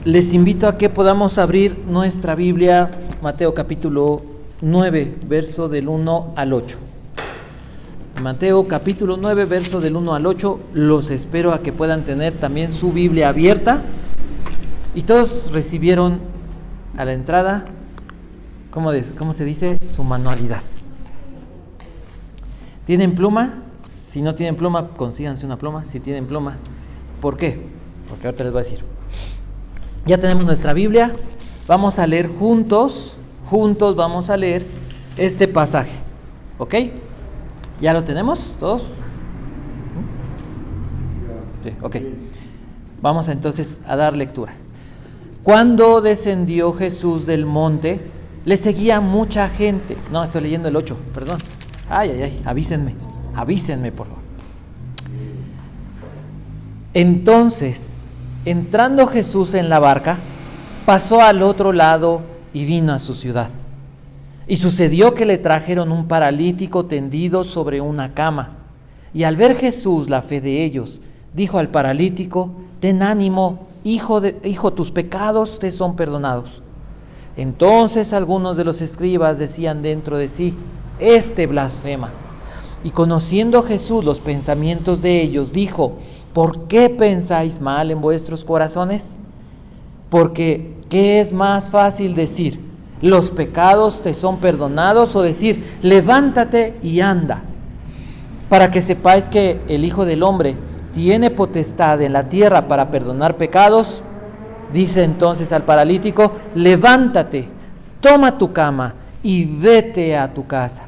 Les invito a que podamos abrir nuestra Biblia, Mateo capítulo 9, verso del 1 al 8. Mateo capítulo 9, verso del 1 al 8. Los espero a que puedan tener también su Biblia abierta. Y todos recibieron a la entrada, ¿cómo se dice? Su manualidad. ¿Tienen pluma? Si no tienen pluma, consíganse una pluma. Si tienen pluma, ¿por qué? Porque ahorita les voy a decir. Ya tenemos nuestra Biblia. Vamos a leer juntos vamos a leer este pasaje. ¿Ok? ¿Ya lo tenemos todos? Sí, ok. Vamos entonces a dar lectura. Cuando descendió Jesús del monte, le seguía mucha gente. No, estoy leyendo el 8, perdón. Avísenme por favor. Entonces, entrando Jesús en la barca, pasó al otro lado y vino a su ciudad. Y sucedió que le trajeron un paralítico tendido sobre una cama. Y al ver Jesús la fe de ellos, dijo al paralítico: ten ánimo, hijo, tus pecados te son perdonados. Entonces algunos de los escribas decían dentro de sí: este blasfema. Y conociendo Jesús los pensamientos de ellos, dijo: ¿por qué pensáis mal en vuestros corazones? Porque ¿qué es más fácil decir: los pecados te son perdonados, o decir: levántate y anda? Para que sepáis que el Hijo del Hombre tiene potestad en la tierra para perdonar pecados, dice entonces al paralítico: levántate, toma tu cama y vete a tu casa.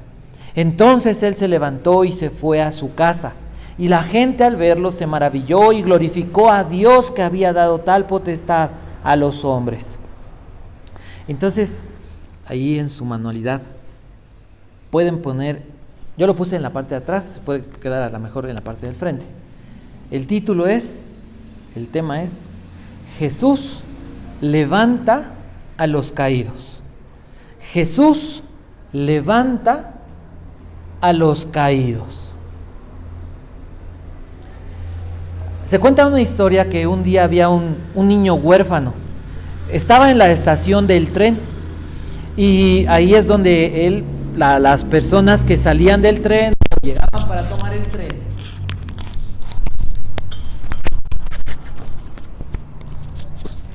Entonces él se levantó y se fue a su casa. Y la gente al verlo se maravilló y glorificó a Dios que había dado tal potestad a los hombres. Entonces, ahí en su manualidad pueden poner, yo lo puse en la parte de atrás, se puede quedar a lo mejor en la parte del frente. El tema es: Jesús levanta a los caídos. Jesús levanta a los caídos. Se cuenta una historia que un día había un niño huérfano. Estaba en la estación del tren y ahí es donde las personas que salían del tren, llegaban para tomar el tren,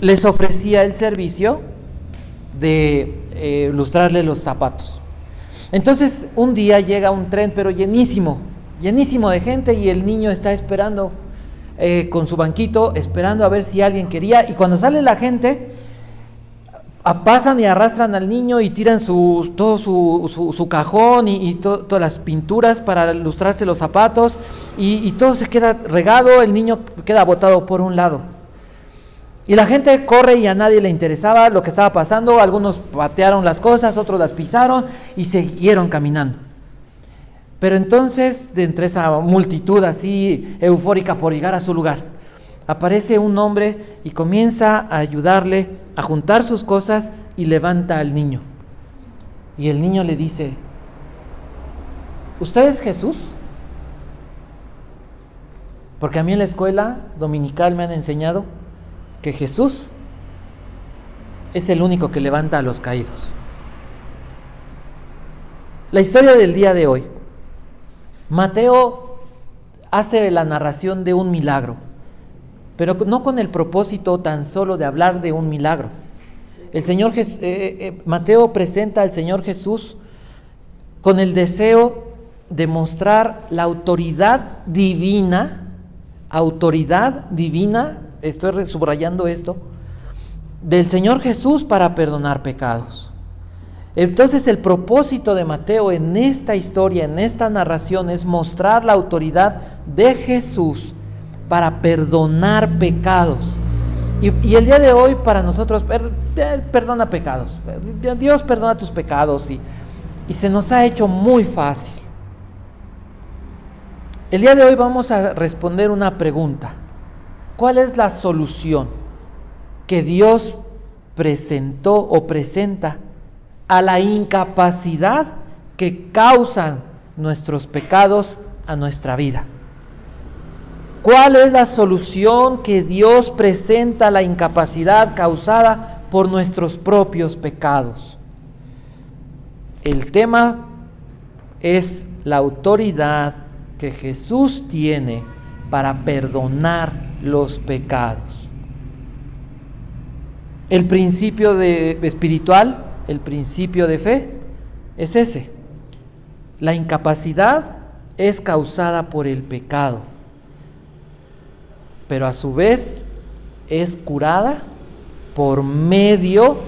les ofrecía el servicio de lustrarle los zapatos. Entonces un día llega un tren, pero llenísimo de gente, y el niño está esperando con su banquito, esperando a ver si alguien quería. Y cuando sale la gente, pasan y arrastran al niño y tiran todo su cajón y todas las pinturas para lustrarse los zapatos, y todo se queda regado, el niño queda botado por un lado. Y la gente corre y a nadie le interesaba lo que estaba pasando. Algunos patearon las cosas, otros las pisaron y siguieron caminando. Pero entonces, de entre esa multitud así eufórica por llegar a su lugar, aparece un hombre y comienza a ayudarle a juntar sus cosas y levanta al niño. Y el niño le dice: ¿usted es Jesús? Porque a mí en la escuela dominical me han enseñado que Jesús es el único que levanta a los caídos. La historia del día de hoy, Mateo hace la narración de un milagro, pero no con el propósito tan solo de hablar de un milagro. Mateo presenta al Señor Jesús con el deseo de mostrar la autoridad divina, estoy subrayando esto, del Señor Jesús para perdonar pecados. Entonces el propósito de Mateo en esta historia, en esta narración, es mostrar la autoridad de Jesús para perdonar pecados. Y el día de hoy para nosotros, perdona pecados. Dios perdona tus pecados y se nos ha hecho muy fácil. El día de hoy vamos a responder una pregunta: ¿cuál es la solución que Dios presentó o presenta a la incapacidad que causan nuestros pecados a nuestra vida? ¿Cuál es la solución que Dios presenta a la incapacidad causada por nuestros propios pecados? El tema es la autoridad que Jesús tiene para perdonar los pecados. El principio espiritual, el principio de fe, es ese. La incapacidad es causada por el pecado, pero a su vez es curada por medio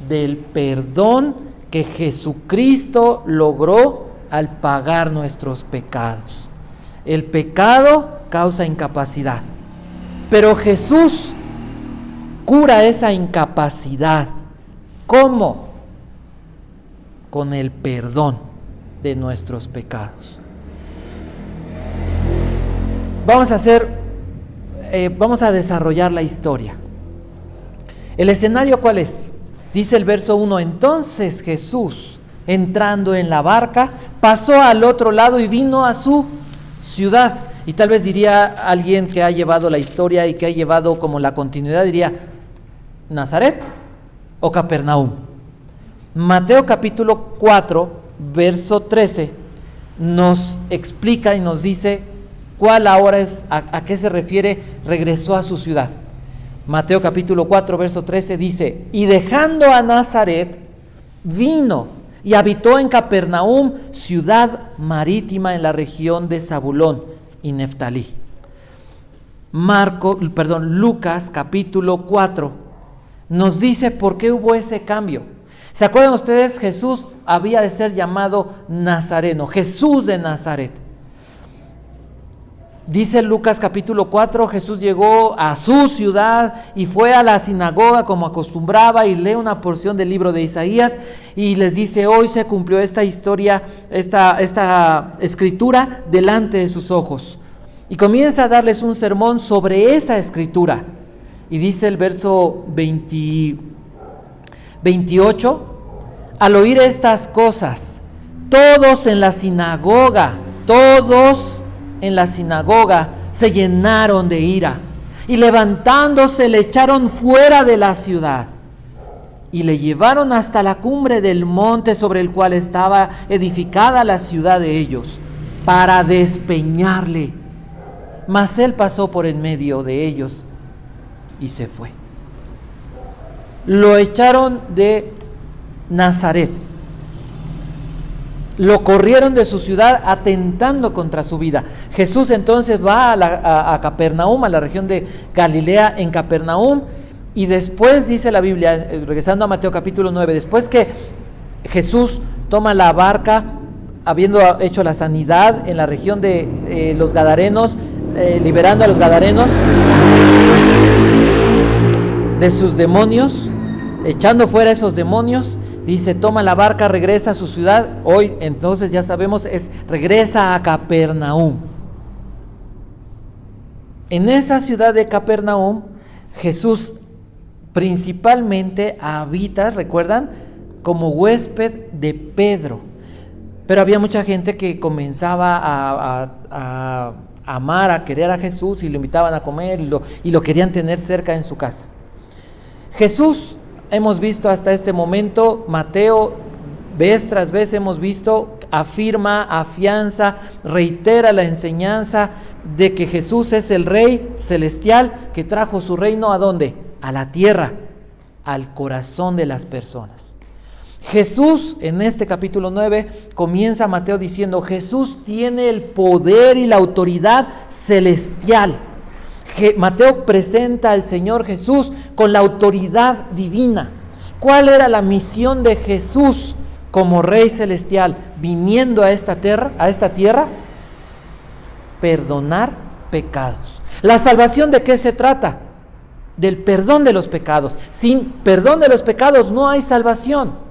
del perdón que Jesucristo logró al pagar nuestros pecados. El pecado causa incapacidad, pero Jesús cura esa incapacidad. ¿Cómo? Con el perdón de nuestros pecados. Vamos a desarrollar la historia. ¿El escenario cuál es? Dice el verso 1: entonces Jesús, entrando en la barca, pasó al otro lado y vino a su ciudad. Y tal vez diría alguien que ha llevado la historia y que ha llevado como la continuidad, diría Nazaret o Capernaum. Mateo capítulo 4, verso 13, nos explica y nos dice cuál ahora es, a qué se refiere, regresó a su ciudad. Mateo capítulo 4, verso 13 dice: y dejando a Nazaret, vino y habitó en Capernaum, ciudad marítima en la región de Zabulón y Neftalí. Lucas capítulo 4 nos dice por qué hubo ese cambio. ¿Se acuerdan ustedes? Jesús había de ser llamado Nazareno, Jesús de Nazaret. Dice Lucas capítulo 4, Jesús llegó a su ciudad y fue a la sinagoga como acostumbraba y lee una porción del libro de Isaías y les dice: hoy se cumplió esta historia, esta escritura delante de sus ojos. Y comienza a darles un sermón sobre esa escritura. Y dice el verso 28, al oír estas cosas, todos en la sinagoga se llenaron de ira y levantándose le echaron fuera de la ciudad y le llevaron hasta la cumbre del monte sobre el cual estaba edificada la ciudad de ellos para despeñarle. Mas él pasó por en medio de ellos y se fue. Lo echaron de Nazaret. Lo corrieron de su ciudad atentando contra su vida. Jesús entonces va a Capernaum, a la región de Galilea, en Capernaum, y después dice la Biblia, regresando a Mateo capítulo 9, después que Jesús toma la barca, habiendo hecho la sanidad en la región de los Gadarenos, liberando a los Gadarenos de sus demonios, echando fuera esos demonios, dice, toma la barca, regresa a su ciudad. Hoy entonces ya sabemos, regresa a Capernaum. En esa ciudad de Capernaum, Jesús principalmente habita, ¿recuerdan?, como huésped de Pedro. Pero había mucha gente que comenzaba a amar, a querer a Jesús y lo invitaban a comer y lo querían tener cerca en su casa. Jesús, hemos visto hasta este momento, Mateo, vez tras vez hemos visto, afirma, afianza, reitera la enseñanza de que Jesús es el Rey celestial que trajo su reino ¿a dónde? A la tierra, al corazón de las personas. Jesús, en este capítulo 9, comienza Mateo diciendo, Jesús tiene el poder y la autoridad celestial. Mateo presenta al Señor Jesús con la autoridad divina. ¿Cuál era la misión de Jesús como Rey celestial viniendo a esta tierra? Perdonar pecados. ¿La salvación de qué se trata? Del perdón de los pecados. Sin perdón de los pecados no hay salvación.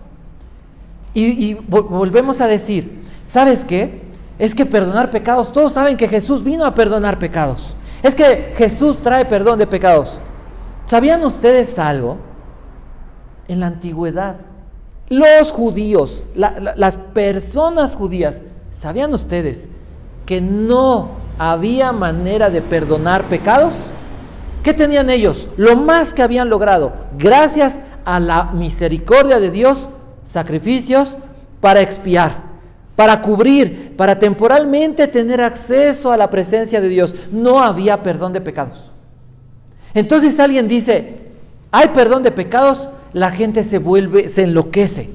Y volvemos a decir, ¿sabes qué? Es que perdonar pecados, todos saben que Jesús vino a perdonar pecados. Es que Jesús trae perdón de pecados. ¿Sabían ustedes algo? En la antigüedad, los judíos, las personas judías, ¿sabían ustedes que no ¿había manera de perdonar pecados? ¿Qué tenían ellos? Lo más que habían logrado, gracias a la misericordia de Dios, sacrificios para expiar, para cubrir, para temporalmente tener acceso a la presencia de Dios. No había perdón de pecados. Entonces alguien dice, ¿hay perdón de pecados? La gente se enloquece,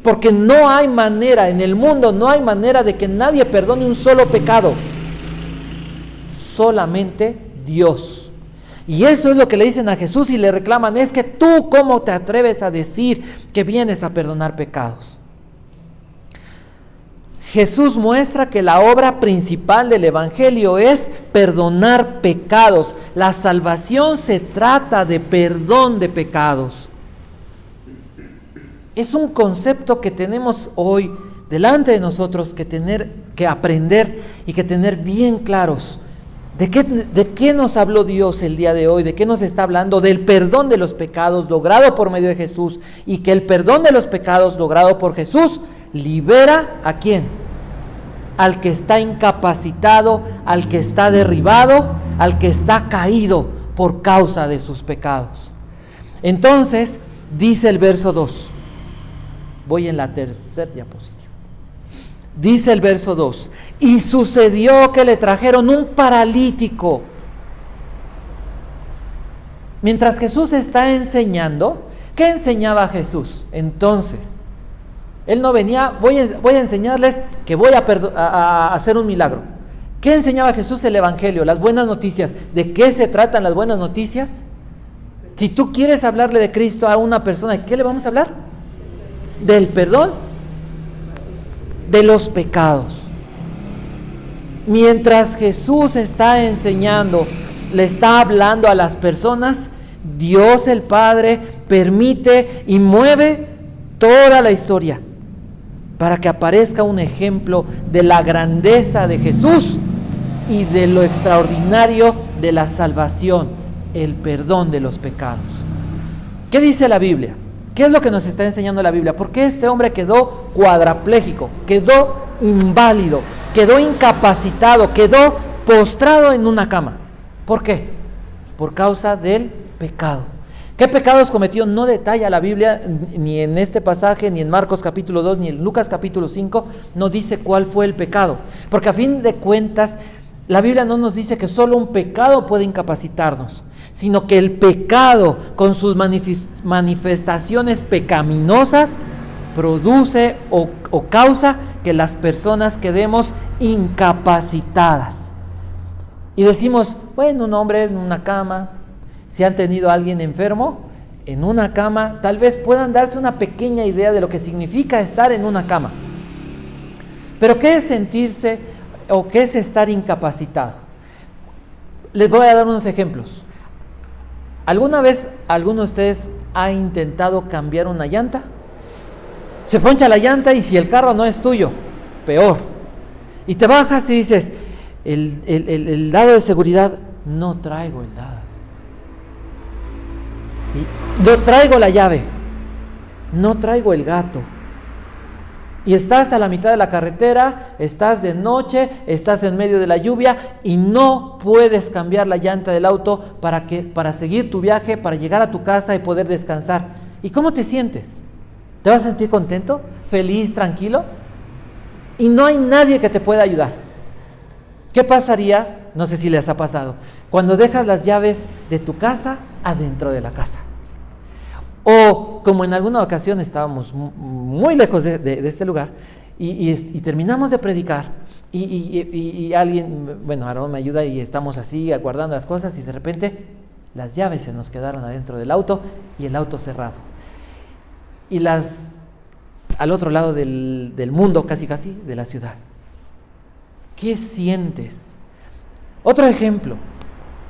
porque no hay manera, en el mundo no hay manera de que nadie perdone un solo pecado. Solamente Dios. Y eso es lo que le dicen a Jesús y le reclaman, es que tú, ¿cómo te atreves a decir que vienes a perdonar pecados? Jesús muestra que la obra principal del Evangelio es perdonar pecados. La salvación se trata de perdón de pecados. Es un concepto que tenemos hoy delante de nosotros que aprender y que tener bien claros. ¿De qué nos habló Dios el día de hoy? ¿De qué nos está hablando? Del perdón de los pecados logrado por medio de Jesús, y que el perdón de los pecados logrado por Jesús libera ¿a quién? Al que está incapacitado, al que está derribado, al que está caído por causa de sus pecados. Entonces, dice el verso 2. Voy en la tercera diapositiva. Dice el verso 2, y sucedió que le trajeron un paralítico. Mientras Jesús está enseñando, ¿qué enseñaba Jesús? Entonces, Él no venía, voy a enseñarles que voy a hacer un milagro. ¿Qué enseñaba Jesús? El Evangelio, las buenas noticias. ¿De qué se tratan las buenas noticias? Si tú quieres hablarle de Cristo a una persona, ¿de qué le vamos a hablar? Del perdón de los pecados. Mientras Jesús está enseñando, le está hablando a las personas, Dios el Padre permite y mueve toda la historia para que aparezca un ejemplo de la grandeza de Jesús y de lo extraordinario de la salvación, el perdón de los pecados. ¿Qué dice la Biblia? ¿Qué es lo que nos está enseñando la Biblia? ¿Por qué este hombre quedó cuadrapléjico, quedó inválido, quedó incapacitado, quedó postrado en una cama? ¿Por qué? Por causa del pecado. ¿Qué pecados cometió? No detalla la Biblia, ni en este pasaje, ni en Marcos capítulo 2, ni en Lucas capítulo 5, no dice cuál fue el pecado. Porque a fin de cuentas, la Biblia no nos dice que solo un pecado puede incapacitarnos, sino que el pecado con sus manifestaciones pecaminosas produce o causa que las personas quedemos incapacitadas. Y decimos, bueno, un hombre en una cama, si han tenido a alguien enfermo en una cama, tal vez puedan darse una pequeña idea de lo que significa estar en una cama. Pero ¿qué es sentirse o qué es estar incapacitado? Les voy a dar unos ejemplos. ¿Alguna vez alguno de ustedes ha intentado cambiar una llanta? Se poncha la llanta y si el carro no es tuyo, peor. Y te bajas y dices, el dado de seguridad, no traigo el dado. Y yo traigo la llave, no traigo el gato. Y estás a la mitad de la carretera, estás de noche, estás en medio de la lluvia y no puedes cambiar la llanta del auto para seguir tu viaje, para llegar a tu casa y poder descansar. ¿Y cómo te sientes? ¿Te vas a sentir contento, feliz, tranquilo? Y no hay nadie que te pueda ayudar. ¿Qué pasaría? No sé si les ha pasado, cuando dejas las llaves de tu casa adentro de la casa. O como en alguna ocasión estábamos muy lejos de este lugar y terminamos de predicar y alguien, bueno, Aarón me ayuda y estamos así aguardando las cosas y de repente las llaves se nos quedaron adentro del auto y el auto cerrado. Y al otro lado del mundo, casi de la ciudad. ¿Qué sientes? Otro ejemplo,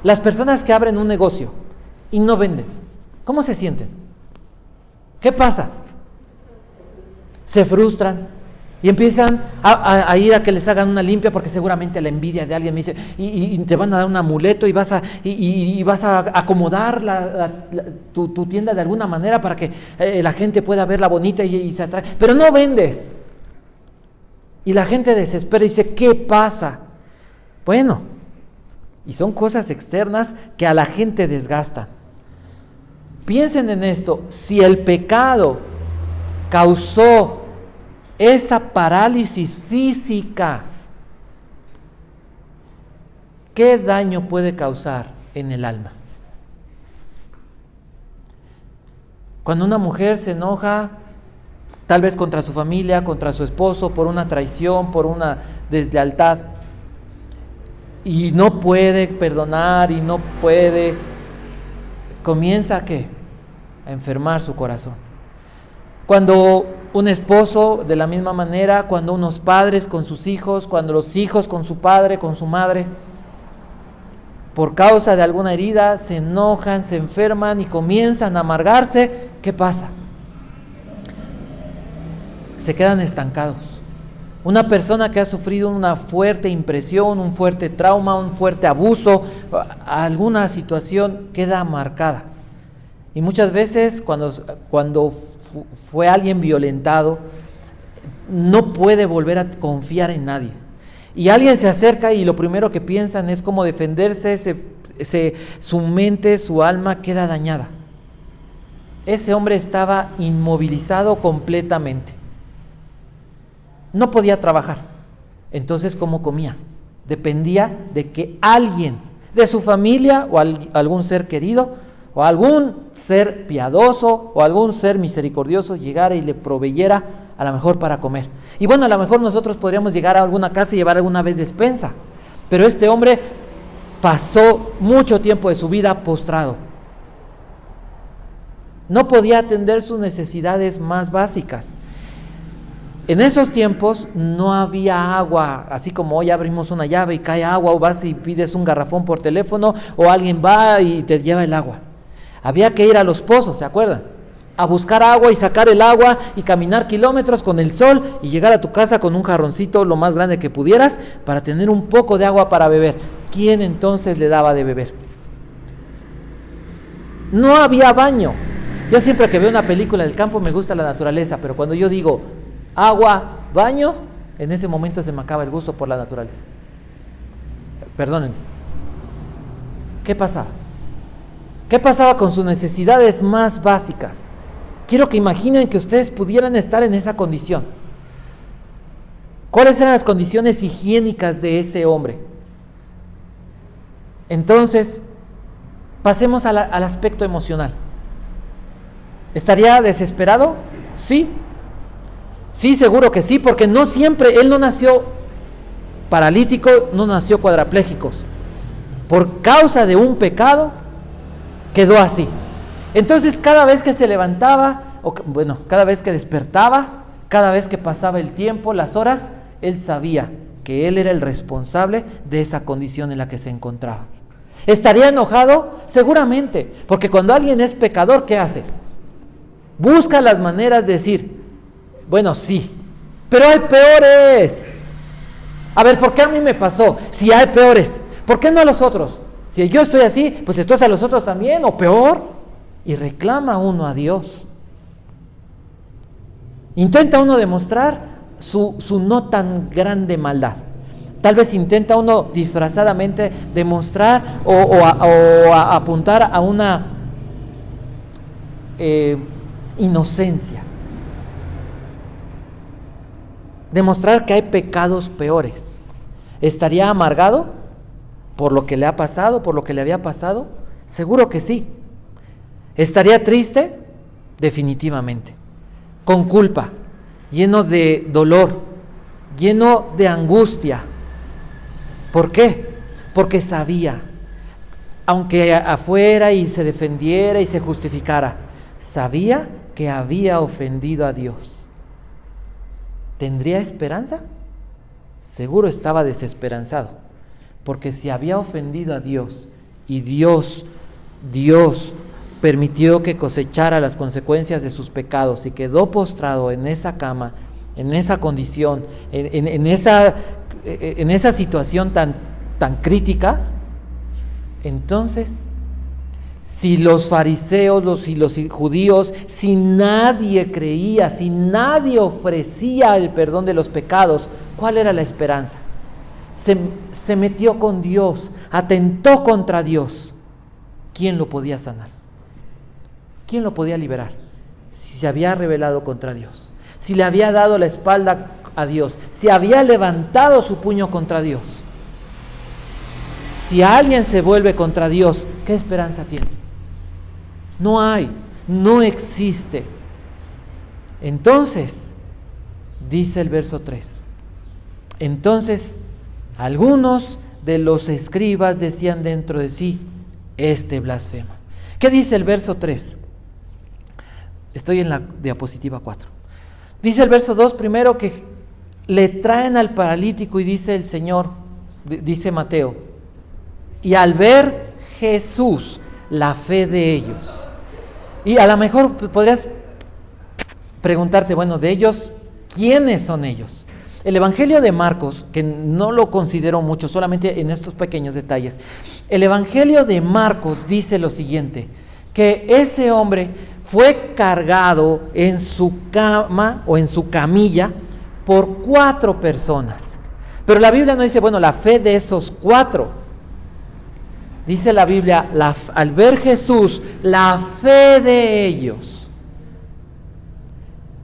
las personas que abren un negocio y no venden, ¿cómo se sienten? ¿Qué pasa? Se frustran y empiezan a ir a que les hagan una limpia porque seguramente la envidia de alguien me dice y te van a dar un amuleto y vas a acomodar tu tienda de alguna manera para que la gente pueda verla bonita y se atrae, pero no vendes y la gente desespera y dice, ¿qué pasa? Bueno, y son cosas externas que a la gente desgastan. Piensen en esto, si el pecado causó esa parálisis física, ¿qué daño puede causar en el alma? Cuando una mujer se enoja, tal vez contra su familia, contra su esposo, por una traición, por una deslealtad, y no puede perdonar y no puede, comienza ¿a qué? A enfermar su corazón. Cuando un esposo, de la misma manera, cuando unos padres con sus hijos, cuando los hijos con su padre, con su madre, por causa de alguna herida, se enojan, se enferman y comienzan a amargarse, ¿qué pasa? Se quedan estancados. Una persona que ha sufrido una fuerte impresión, un fuerte trauma, un fuerte abuso, alguna situación, queda marcada. Y muchas veces cuando fue alguien violentado, no puede volver a confiar en nadie. Y alguien se acerca y lo primero que piensan es cómo defenderse, su mente, su alma queda dañada. Ese hombre estaba inmovilizado completamente. No podía trabajar. Entonces, ¿cómo comía? Dependía de que alguien de su familia o algún ser querido o algún ser piadoso o algún ser misericordioso llegara y le proveyera a lo mejor para comer. Y bueno, a lo mejor nosotros podríamos llegar a alguna casa y llevar alguna vez despensa, pero este hombre pasó mucho tiempo de su vida postrado. No podía atender sus necesidades más básicas. En esos tiempos no había agua, así como hoy abrimos una llave y cae agua, o vas y pides un garrafón por teléfono, o alguien va y te lleva el agua. Había que ir a los pozos, ¿se acuerdan? A buscar agua y sacar el agua y caminar kilómetros con el sol y llegar a tu casa con un jarroncito lo más grande que pudieras para tener un poco de agua para beber. ¿Quién entonces le daba de beber? No había baño. Yo siempre que veo una película del campo me gusta la naturaleza, pero cuando yo digo agua, baño, en ese momento se me acaba el gusto por la naturaleza. Perdonen. ¿Qué pasaba? ¿Qué pasaba con sus necesidades más básicas? Quiero que imaginen que ustedes pudieran estar en esa condición. ¿Cuáles eran las condiciones higiénicas de ese hombre? Entonces, pasemos al aspecto emocional. ¿Estaría desesperado? Sí. Sí, seguro que sí, porque no siempre, él no nació paralítico, no nació cuadraplégico. Por causa de un pecado, quedó así. Entonces, cada vez que se levantaba, cada vez que despertaba, cada vez que pasaba el tiempo, las horas, él sabía que él era el responsable de esa condición en la que se encontraba. ¿Estaría enojado? Seguramente, porque cuando alguien es pecador, ¿qué hace? Busca las maneras de decir, bueno, sí, pero hay peores. A ver, ¿por qué a mí me pasó? Si hay peores, ¿por qué no a los otros? Si yo estoy así, pues entonces a los otros también, o peor. Y reclama uno a Dios. Intenta uno demostrar su no tan grande maldad. Tal vez intenta uno disfrazadamente demostrar o apuntar a una inocencia. Demostrar que hay pecados peores. ¿Estaría amargado por lo que le ha pasado, por lo que le había pasado? Seguro que sí. ¿Estaría triste? Definitivamente. Con culpa, lleno de dolor, lleno de angustia. ¿Por qué? Porque sabía, aunque afuera y se defendiera y se justificara, sabía que había ofendido a Dios. ¿Tendría esperanza? Seguro estaba desesperanzado, porque si había ofendido a Dios y Dios permitió que cosechara las consecuencias de sus pecados y quedó postrado en esa cama, en esa condición, en esa situación tan crítica, entonces, si los fariseos, si los judíos, si nadie creía, si nadie ofrecía el perdón de los pecados, ¿cuál era la esperanza? se metió con Dios, atentó contra Dios, ¿quién lo podía sanar? ¿Quién lo podía liberar? Si se había rebelado contra Dios, si le había dado la espalda a Dios, si había levantado su puño contra Dios. Si alguien se vuelve contra Dios, ¿qué esperanza tiene? No hay, no existe. Entonces, dice el verso 3, entonces algunos de los escribas decían dentro de sí, este blasfema. ¿Qué dice el verso 3? Estoy en la diapositiva 4. Dice el verso 2 primero que le traen al paralítico y dice el Señor, dice Mateo, y al ver Jesús la fe de ellos. Y a lo mejor podrías preguntarte, bueno, de ellos, ¿quiénes son ellos? El Evangelio de Marcos, que no lo considero mucho, solamente en estos pequeños detalles. El Evangelio de Marcos dice lo siguiente, que ese hombre fue cargado en su cama o en su camilla por 4 personas. Pero la Biblia no dice, bueno, la fe de esos 4. Dice la Biblia, al ver Jesús, la fe de ellos.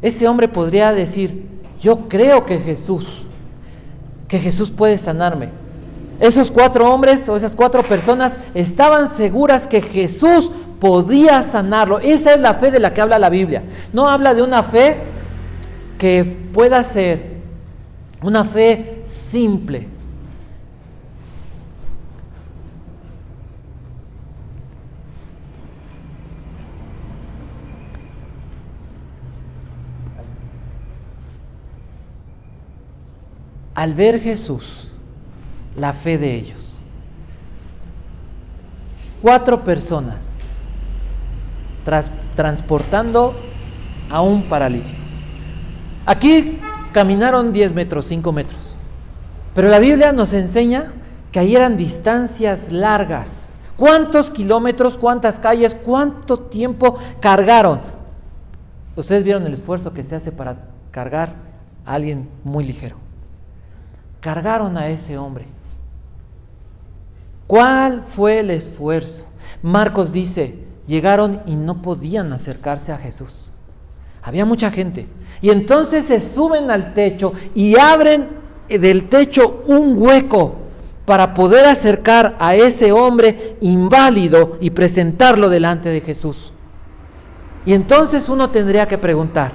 Ese hombre podría decir, yo creo que Jesús puede sanarme. Esos 4 hombres o esas 4 personas estaban seguras que Jesús podía sanarlo. Esa es la fe de la que habla la Biblia. No habla de una fe que pueda ser una fe simple. Al ver Jesús, la fe de ellos. 4 personas transportando a un paralítico. Aquí caminaron 10 metros, 5 metros. Pero la Biblia nos enseña que ahí eran distancias largas. ¿Cuántos kilómetros, cuántas calles, cuánto tiempo cargaron? Ustedes vieron el esfuerzo que se hace para cargar a alguien muy ligero. Cargaron a ese hombre. ¿Cuál fue el esfuerzo? Marcos dice, llegaron y no podían acercarse a Jesús. Había mucha gente. Y entonces se suben al techo y abren del techo un hueco para poder acercar a ese hombre inválido y presentarlo delante de Jesús. Y entonces uno tendría que preguntar,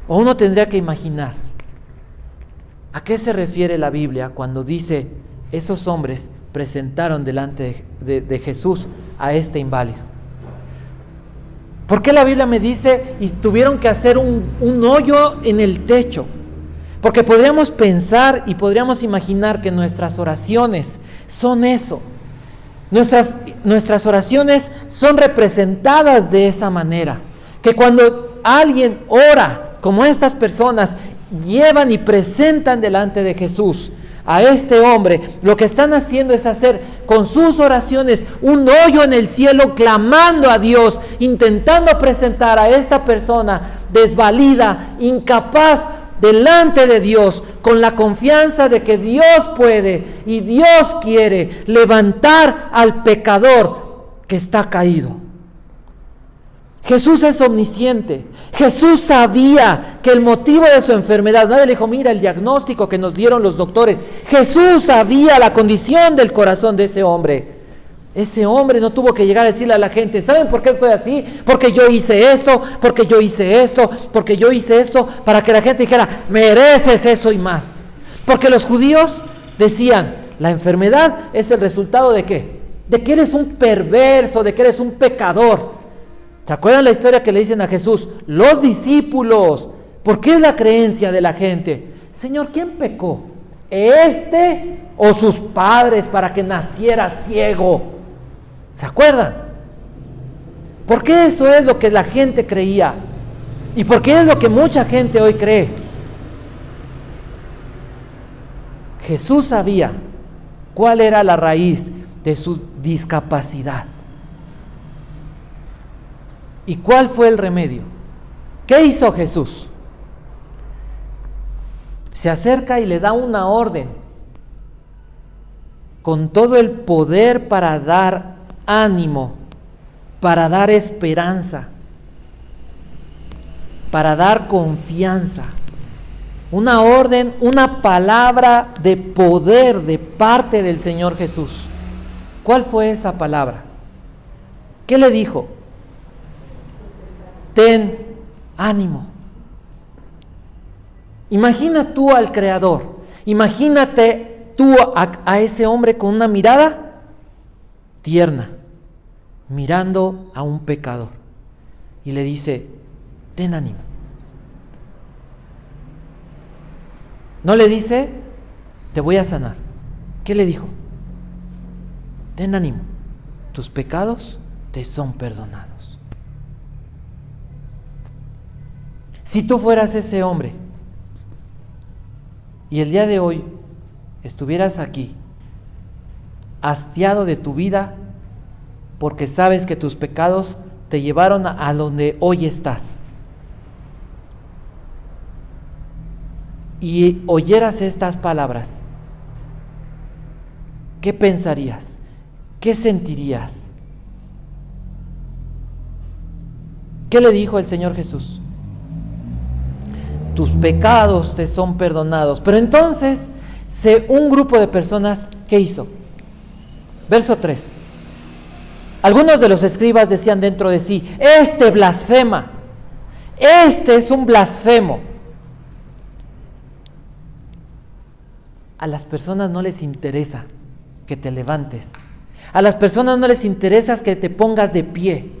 o uno tendría que imaginar, ¿a qué se refiere la Biblia cuando dice esos hombres presentaron delante de Jesús a este inválido? ¿Por qué la Biblia me dice y tuvieron que hacer un hoyo en el techo? Porque podríamos pensar y podríamos imaginar que nuestras oraciones son eso. Nuestras oraciones son representadas de esa manera. Que cuando alguien ora, como estas personas, llevan y presentan delante de Jesús a este hombre, lo que están haciendo es hacer con sus oraciones un hoyo en el cielo, clamando a Dios, intentando presentar a esta persona desvalida, incapaz, delante de Dios, con la confianza de que Dios puede y Dios quiere levantar al pecador que está caído. Jesús es omnisciente. Jesús sabía que el motivo de su enfermedad, nadie le dijo, mira el diagnóstico que nos dieron los doctores. Jesús sabía la condición del corazón de ese hombre. Ese hombre no tuvo que llegar a decirle a la gente, ¿saben por qué estoy así? Porque yo hice esto, porque yo hice esto, porque yo hice esto, para que la gente dijera, mereces eso y más. Porque los judíos decían, la enfermedad es el resultado ¿de qué? De que eres un perverso, de que eres un pecador. ¿Se acuerdan la historia que le dicen a Jesús? Los discípulos, ¿por qué es la creencia de la gente? Señor, ¿quién pecó? ¿Este o sus padres para que naciera ciego? ¿Se acuerdan? ¿Por qué eso es lo que la gente creía? ¿Y por qué es lo que mucha gente hoy cree? Jesús sabía cuál era la raíz de su discapacidad. ¿Y cuál fue el remedio? ¿Qué hizo Jesús? Se acerca y le da una orden. con todo el poder para dar ánimo, para dar esperanza, para dar confianza. Una orden, una palabra de poder de parte del Señor Jesús. ¿Cuál fue esa palabra? ¿Qué le dijo? Ten ánimo. Imagina tú al Creador, imagínate tú a ese hombre con una mirada tierna, mirando a un pecador, y le dice, ten ánimo. No le dice, te voy a sanar. ¿Qué le dijo? Ten ánimo, tus pecados te son perdonados. Si tú fueras ese hombre y el día de hoy estuvieras aquí, hastiado de tu vida, porque sabes que tus pecados te llevaron a donde hoy estás, y oyeras estas palabras, ¿qué pensarías? ¿Qué sentirías? ¿Qué le dijo el Señor Jesús? Tus pecados te son perdonados. Pero entonces, un grupo de personas, ¿qué hizo? Verso 3. Algunos de los escribas decían dentro de sí, este blasfema, este es un blasfemo. A las personas no les interesa que te levantes. A las personas no les interesa que te pongas de pie.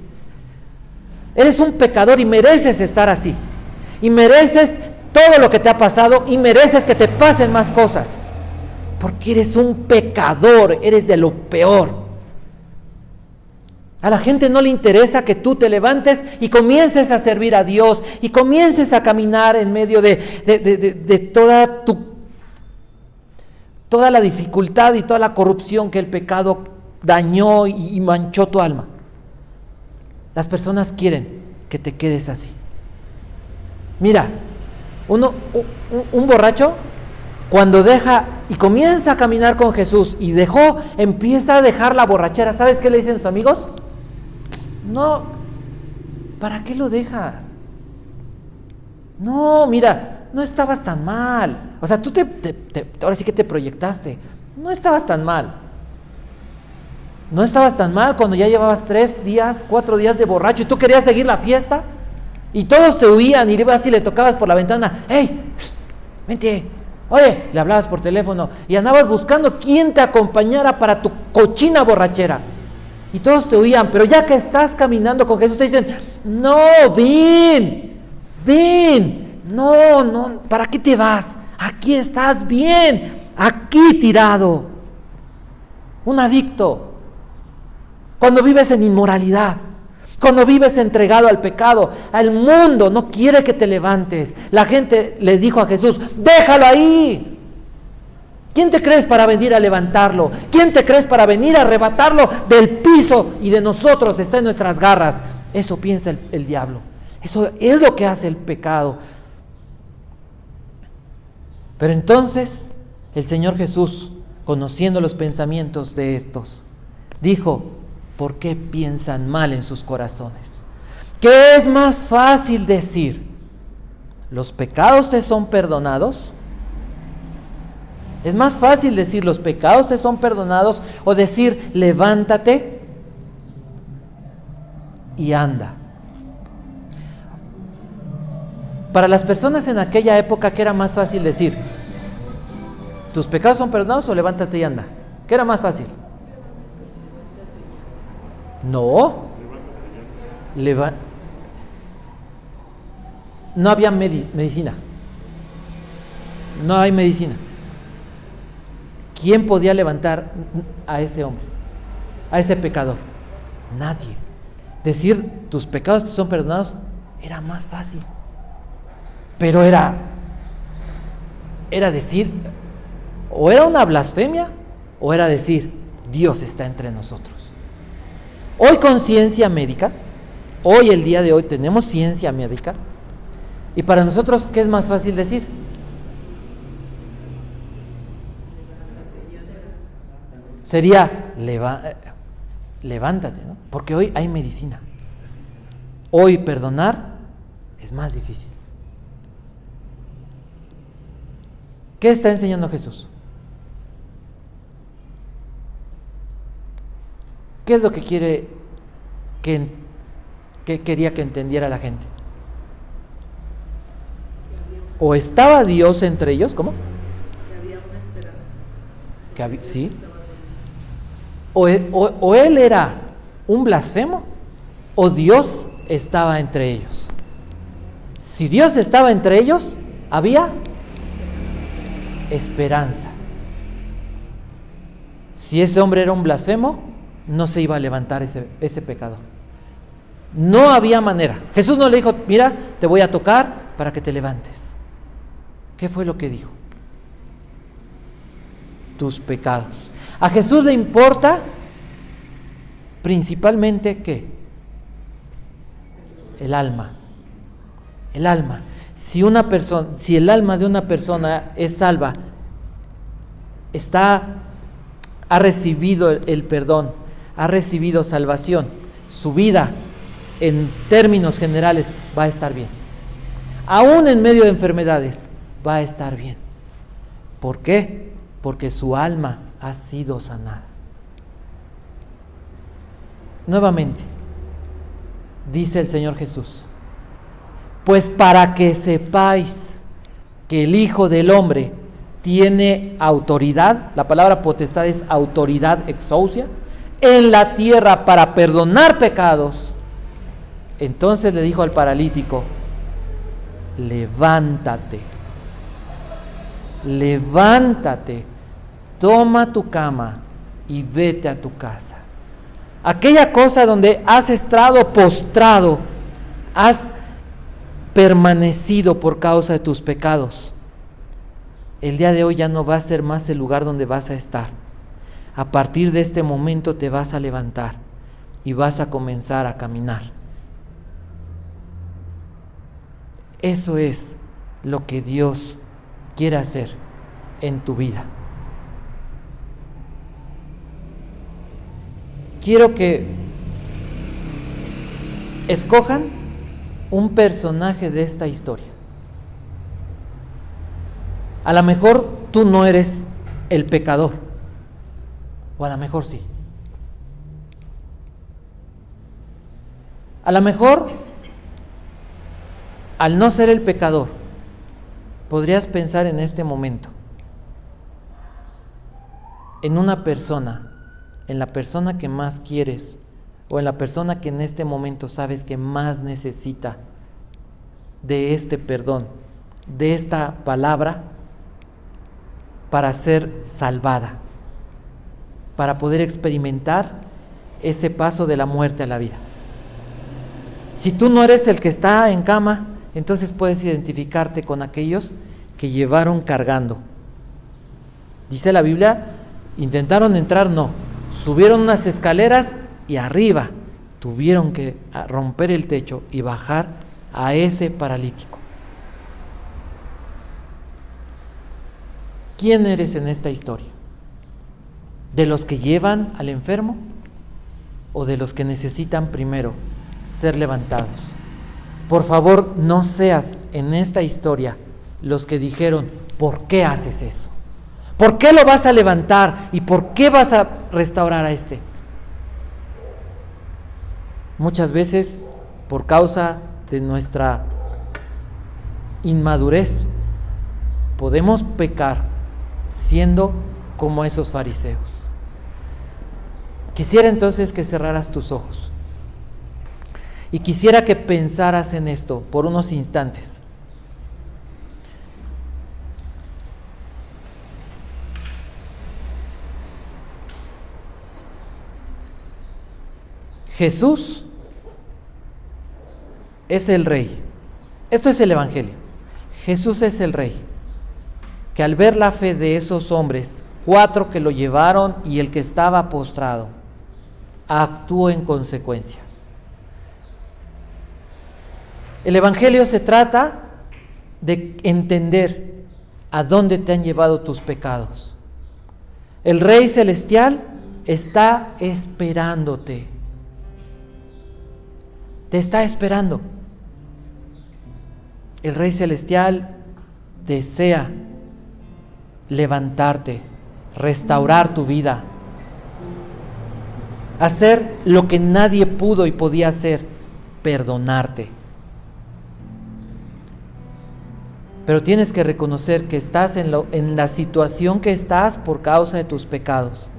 Eres un pecador y mereces estar así. Y mereces todo lo que te ha pasado y mereces que te pasen más cosas. Porque eres un pecador, eres de lo peor. A la gente no le interesa que tú te levantes y comiences a servir a Dios y comiences a caminar en medio de toda la dificultad y toda la corrupción que el pecado dañó y manchó tu alma. Las personas quieren que te quedes así. Mira, un borracho, cuando deja y comienza a caminar con Jesús y empieza a dejar la borrachera, ¿sabes qué le dicen sus amigos? No, ¿para qué lo dejas? No, mira, no estabas tan mal. O sea, tú ahora sí que te proyectaste. No estabas tan mal. No estabas tan mal cuando ya llevabas 3 días, 4 días de borracho y tú querías seguir la fiesta y todos te huían y ibas y le tocabas por la ventana. ¡Hey! Vente. Oye, le hablabas por teléfono y andabas buscando quién te acompañara para tu cochina borrachera. Y todos te huían, pero ya que estás caminando con Jesús te dicen, no, ven, no, ¿para qué te vas? Aquí estás bien, aquí tirado. Un adicto. Cuando vives en inmoralidad, cuando vives entregado al pecado, al mundo no quiere que te levantes. La gente le dijo a Jesús, déjalo ahí. ¿Quién te crees para venir a levantarlo? ¿Quién te crees para venir a arrebatarlo del piso y de nosotros? Está en nuestras garras. Eso piensa el diablo. Eso es lo que hace el pecado. Pero entonces el Señor Jesús, conociendo los pensamientos de estos, dijo, ¿por qué piensan mal en sus corazones? ¿Qué es más fácil decir? ¿Los pecados te son perdonados? ¿Es más fácil decir los pecados te son perdonados o decir levántate y anda? Para las personas en aquella época, ¿qué era más fácil decir? ¿Tus pecados son perdonados o levántate y anda? ¿Qué era más fácil? No. No había medicina. No hay medicina. ¿Quién podía levantar a ese hombre? A ese pecador. Nadie. Decir tus pecados te son perdonados era más fácil. Pero era decir, o era una blasfemia, o era decir, Dios está entre nosotros. Hoy con ciencia médica, hoy el día de hoy tenemos ciencia médica, y para nosotros, ¿qué es más fácil decir? sería levántate, ¿no? Porque hoy hay medicina. Hoy perdonar es más difícil. ¿Qué está enseñando Jesús? ¿Qué es lo que quería que entendiera la gente? ¿O estaba Dios entre ellos? ¿Cómo? Que había una esperanza. ¿Sí? ¿O él era un blasfemo? ¿O Dios estaba entre ellos? Si Dios estaba entre ellos, había esperanza. Si ese hombre era un blasfemo, no se iba a levantar ese pecador. No había manera. Jesús no le dijo, mira, te voy a tocar para que te levantes. ¿Qué fue lo que dijo? Tus pecados. A Jesús le importa principalmente ¿qué? El alma. El alma. Si el alma de una persona es salva, ha recibido el perdón, ha recibido salvación, su vida en términos generales va a estar bien. Aún en medio de enfermedades va a estar bien. ¿Por qué? Porque su alma ha sido sanada. Nuevamente, dice el Señor Jesús, pues para que sepáis que el Hijo del Hombre tiene autoridad, la palabra potestad es autoridad exousia, en la tierra para perdonar pecados. Entonces le dijo al paralítico, levántate, toma tu cama y vete a tu casa. Aquella cosa donde has estado postrado, has permanecido por causa de tus pecados, el día de hoy ya no va a ser más el lugar donde vas a estar. A partir de este momento te vas a levantar y vas a comenzar a caminar. Eso es lo que Dios quiere hacer en tu vida. Quiero que escojan un personaje de esta historia. A lo mejor tú no eres el pecador, o a lo mejor sí. A lo mejor, al no ser el pecador, podrías pensar en este momento en una persona, en la persona que más quieres, o en la persona que en este momento sabes que más necesita de este perdón, de esta palabra, para ser salvada, para poder experimentar ese paso de la muerte a la vida. Si tú no eres el que está en cama, entonces puedes identificarte con aquellos que llevaron cargando. Dice la Biblia, intentaron entrar, no, subieron unas escaleras y arriba tuvieron que romper el techo y bajar a ese paralítico. ¿Quién eres en esta historia? ¿De los que llevan al enfermo o de los que necesitan primero ser levantados? Por favor, no seas en esta historia los que dijeron, ¿por qué haces eso? ¿Por qué lo vas a levantar? ¿Y por qué vas a restaurar a este? Muchas veces, por causa de nuestra inmadurez, podemos pecar siendo como esos fariseos. Quisiera entonces que cerraras tus ojos y quisiera que pensaras en esto por unos instantes. Jesús es el Rey. Esto es el Evangelio. Jesús es el Rey, que al ver la fe de esos hombres, 4 que lo llevaron y el que estaba postrado, actuó en consecuencia. El Evangelio se trata de entender a dónde te han llevado tus pecados. El Rey Celestial está esperándote. Te está esperando. El Rey Celestial desea levantarte, restaurar tu vida, hacer lo que nadie pudo y podía hacer, perdonarte. Pero tienes que reconocer que estás en la situación que estás por causa de tus pecados.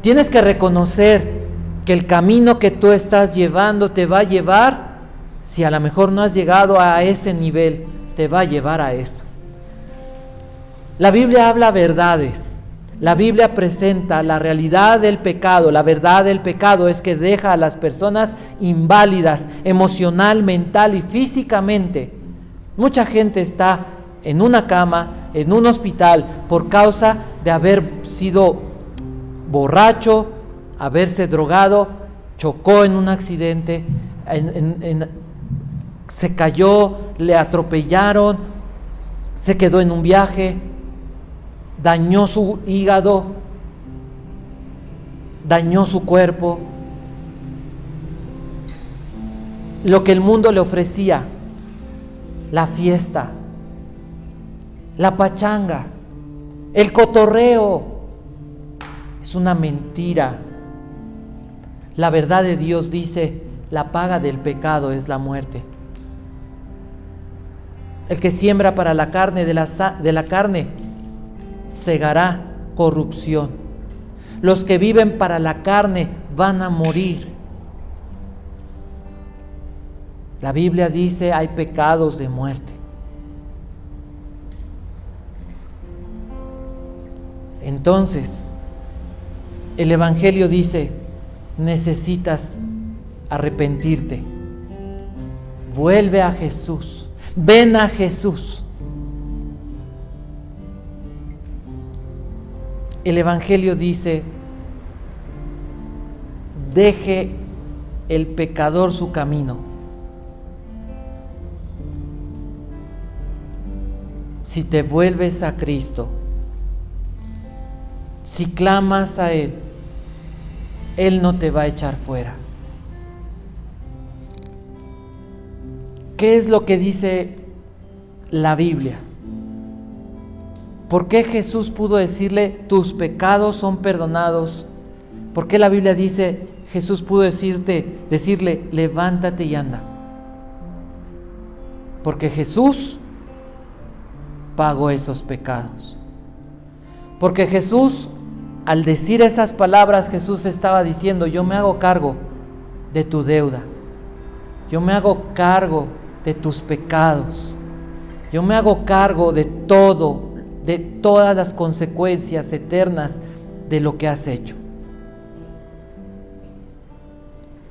Tienes que reconocer que el camino que tú estás llevando te va a llevar, si a lo mejor no has llegado a ese nivel, te va a llevar a eso. La Biblia habla verdades. La Biblia presenta la realidad del pecado. La verdad del pecado es que deja a las personas inválidas emocional, mental y físicamente. Mucha gente está en una cama, en un hospital, por causa de haber sido borracho, haberse drogado, chocó en un accidente, se cayó, le atropellaron, se quedó en un viaje, dañó su hígado, dañó su cuerpo. Lo que el mundo le ofrecía, la fiesta, la pachanga, el cotorreo, es una mentira. La verdad de Dios dice: la paga del pecado es la muerte. El que siembra para la carne de la carne segará corrupción. Los que viven para la carne van a morir. La Biblia dice: hay pecados de muerte. Entonces, el Evangelio dice: necesitas arrepentirte. Vuelve a Jesús. Ven a Jesús. El Evangelio dice: deje el pecador su camino. Si te vuelves a Cristo, si clamas a Él, Él no te va a echar fuera. ¿Qué es lo que dice la Biblia? ¿Por qué Jesús pudo decirle: tus pecados son perdonados? ¿Por qué la Biblia dice: Jesús pudo decirle: levántate y anda? Porque Jesús pagó esos pecados. Porque Jesús, al decir esas palabras, Jesús estaba diciendo: yo me hago cargo de tu deuda. Yo me hago cargo de tus pecados. Yo me hago cargo de todo, de todas las consecuencias eternas de lo que has hecho.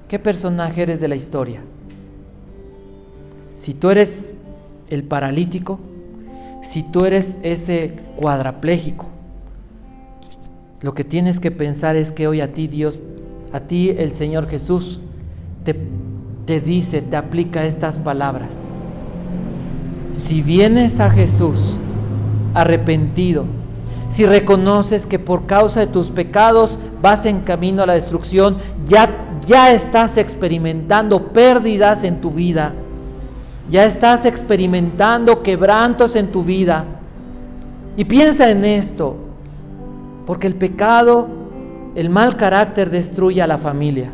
¿Qué personaje eres de la historia? Si tú eres el paralítico, si tú eres ese cuadrapléjico, lo que tienes que pensar es que hoy a ti Dios, a ti el Señor Jesús te dice, te aplica estas palabras. Si vienes a Jesús arrepentido, si reconoces que por causa de tus pecados vas en camino a la destrucción, ya estás experimentando pérdidas en tu vida, ya estás experimentando quebrantos en tu vida. Y piensa en esto, porque el pecado, el mal carácter destruye a la familia.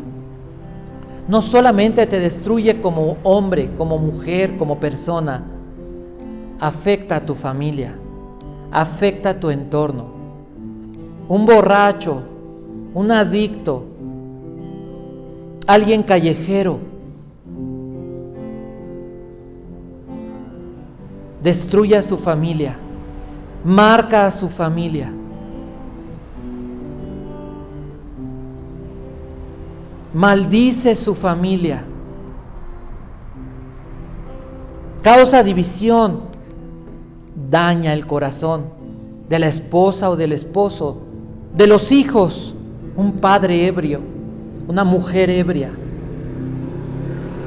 No solamente te destruye como hombre, como mujer, como persona, afecta a tu familia, afecta a tu entorno. Un borracho, un adicto, alguien callejero, destruye a su familia, marca a su familia. Maldice su familia, causa división, daña el corazón de la esposa o del esposo, de los hijos, un padre ebrio, una mujer ebria,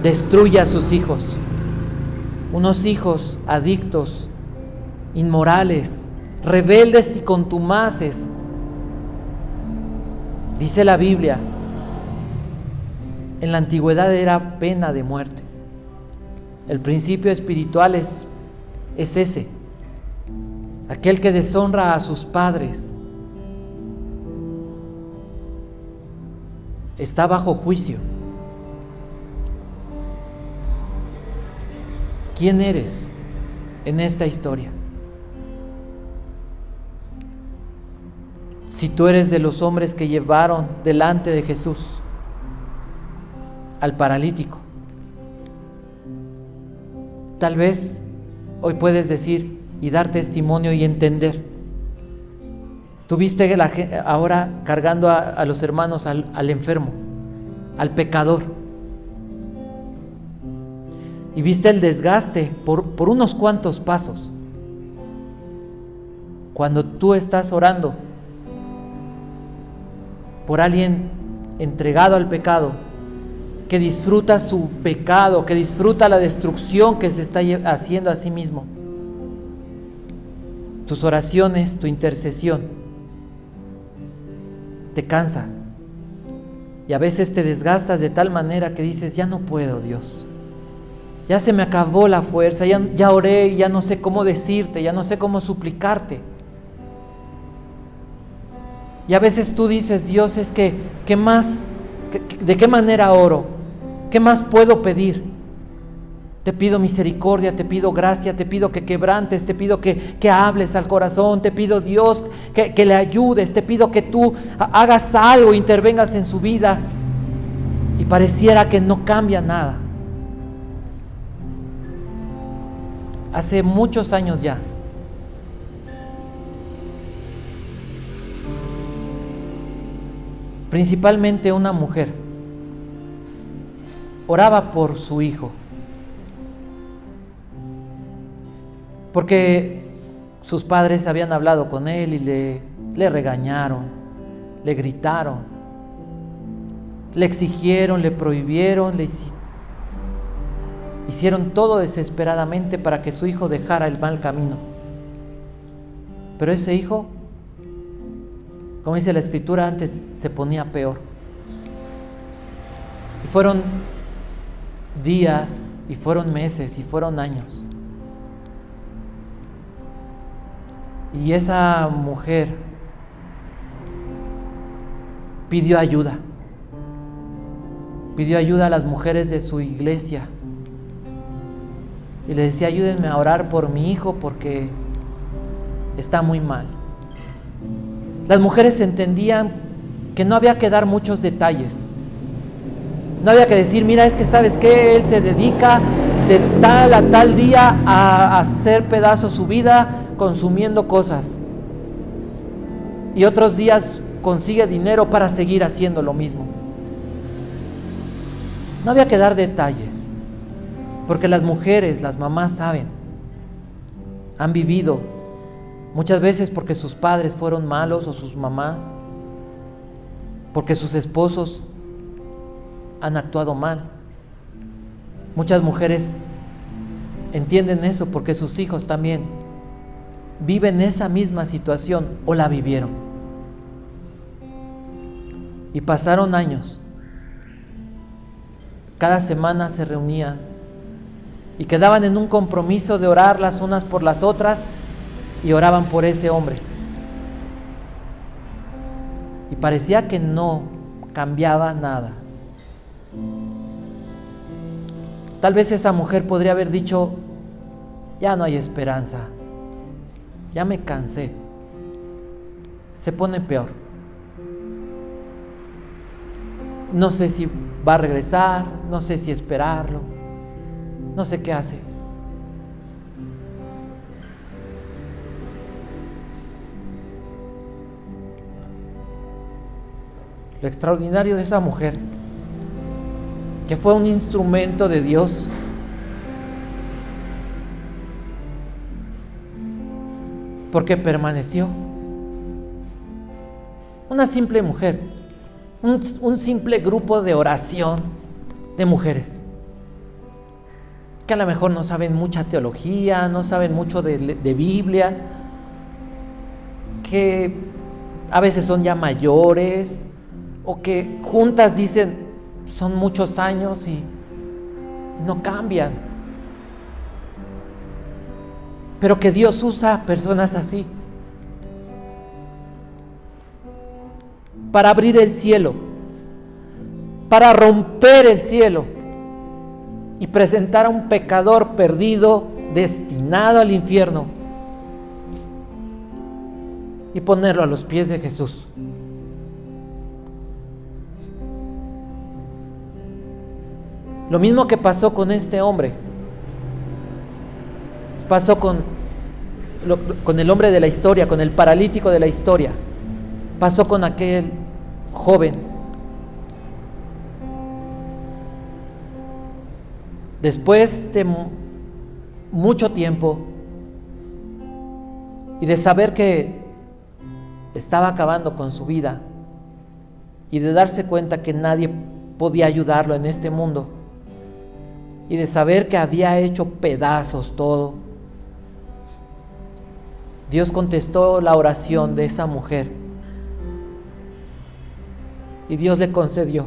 destruye a sus hijos, unos hijos adictos, inmorales, rebeldes y contumaces, Dice la Biblia, en la antigüedad era pena de muerte. El principio espiritual es ese. Aquel que deshonra a sus padres está bajo juicio. ¿Quién eres en esta historia? Si tú eres de los hombres que llevaron delante de Jesús al paralítico, tal vez hoy puedes decir y dar testimonio y entender. Tuviste ahora cargando a los hermanos al enfermo, al pecador, y viste el desgaste por unos cuantos pasos. Cuando tú estás orando por alguien entregado al pecado, que disfruta su pecado, que disfruta la destrucción que se está haciendo a sí mismo, tus oraciones, tu intercesión te cansa y a veces te desgastas de tal manera que dices, ya no puedo, Dios, ya se me acabó la fuerza, ya oré y ya no sé cómo decirte, ya no sé cómo suplicarte. Y a veces tú dices, Dios, es que, ¿qué más? ¿De qué manera oro? ¿Qué más puedo pedir? Te pido misericordia, te pido gracia, te pido que quebrantes, te pido que hables al corazón, te pido, Dios, que le ayudes, te pido que tú hagas algo, intervengas en su vida. Y pareciera que no cambia nada. Hace muchos años ya, principalmente una mujer oraba por su hijo, porque sus padres habían hablado con él y le regañaron, le gritaron, le exigieron, le prohibieron, hicieron todo desesperadamente para que su hijo dejara el mal camino. Pero ese hijo, como dice la Escritura, antes se ponía peor. Y fueron días, y fueron meses, y fueron años. Y esa mujer pidió ayuda. Pidió ayuda a las mujeres de su iglesia. Y le decía, ayúdenme a orar por mi hijo porque está muy mal. Las mujeres entendían que no había que dar muchos detalles. No había que decir, mira, es que sabes que él se dedica de tal a tal día a hacer pedazos su vida consumiendo cosas. Y otros días consigue dinero para seguir haciendo lo mismo. No había que dar detalles, porque las mujeres, las mamás saben, han vivido muchas veces porque sus padres fueron malos o sus mamás, porque sus esposos han actuado mal. Muchas mujeres entienden eso porque sus hijos también viven esa misma situación o la vivieron. Y pasaron años. Cada semana se reunían y quedaban en un compromiso de orar las unas por las otras y oraban por ese hombre. Y parecía que no cambiaba nada. Tal vez esa mujer podría haber dicho, ya no hay esperanza, ya me cansé, se pone peor. No sé si va a regresar, no sé si esperarlo, no sé qué hace. Lo extraordinario de esa mujer, que fue un instrumento de Dios, porque permaneció. Una simple mujer, un simple grupo de oración de mujeres, que a lo mejor no saben mucha teología, no saben mucho de Biblia, que a veces son ya mayores, o que juntas dicen son muchos años y no cambian. Pero que Dios usa personas así para abrir el cielo, para romper el cielo y presentar a un pecador perdido, destinado al infierno, y ponerlo a los pies de Jesús. Lo mismo que pasó con este hombre, pasó con el hombre de la historia, con el paralítico de la historia, pasó con aquel joven. Después de mucho tiempo y de saber que estaba acabando con su vida y de darse cuenta que nadie podía ayudarlo en este mundo y de saber que había hecho pedazos todo, Dios contestó la oración de esa mujer y Dios le concedió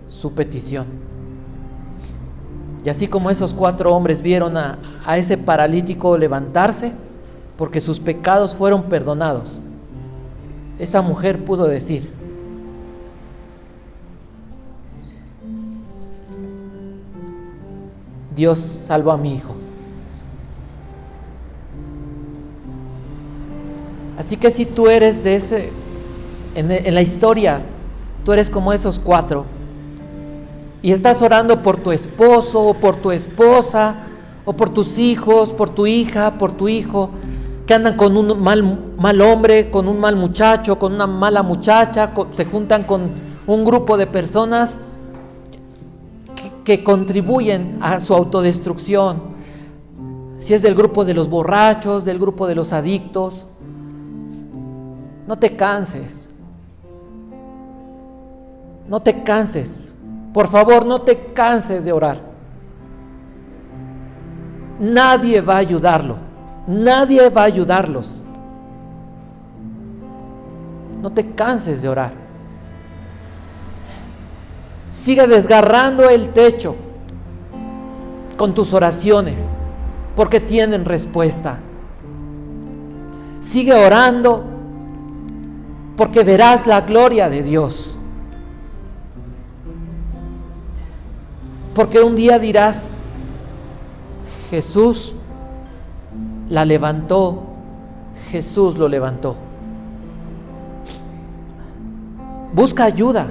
su petición. Y así como esos 4 hombres vieron a ese paralítico levantarse porque sus pecados fueron perdonados, esa mujer pudo decir: Dios salvó a mi hijo. Así que si tú eres de ese, en la historia, tú eres como esos 4, y estás orando por tu esposo, o por tu esposa, o por tus hijos, por tu hija, por tu hijo, que andan con un mal hombre, con un mal muchacho, con una mala muchacha, se juntan con un grupo de personas que contribuyen a su autodestrucción. Si es del grupo de los borrachos, del grupo de los adictos, no te canses. No te canses. Por favor, no te canses de orar. Nadie va a ayudarlo. Nadie va a ayudarlos. No te canses de orar. Sigue desgarrando el techo con tus oraciones, porque tienen respuesta. Sigue orando, porque verás la gloria de Dios. Porque un día dirás: Jesús la levantó, Jesús lo levantó. Busca ayuda.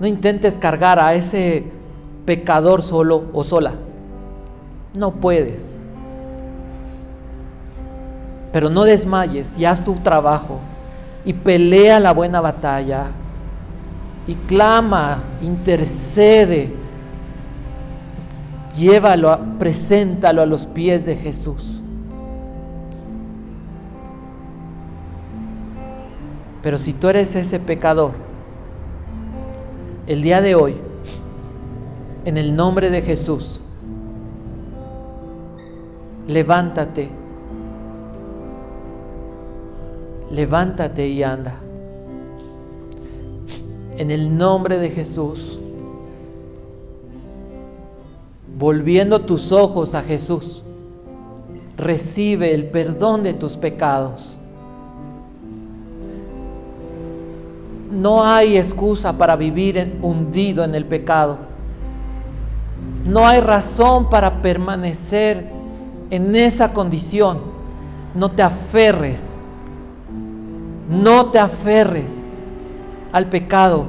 No intentes cargar a ese pecador solo o sola. No puedes. Pero no desmayes y haz tu trabajo y pelea la buena batalla y clama, intercede, llévalo, preséntalo a los pies de Jesús. Pero si tú eres ese pecador, el día de hoy, en el nombre de Jesús, levántate. Levántate y anda. En el nombre de Jesús, volviendo tus ojos a Jesús, recibe el perdón de tus pecados. No hay excusa para vivir hundido en el pecado. No hay razón para permanecer en esa condición. No te aferres. No te aferres al pecado.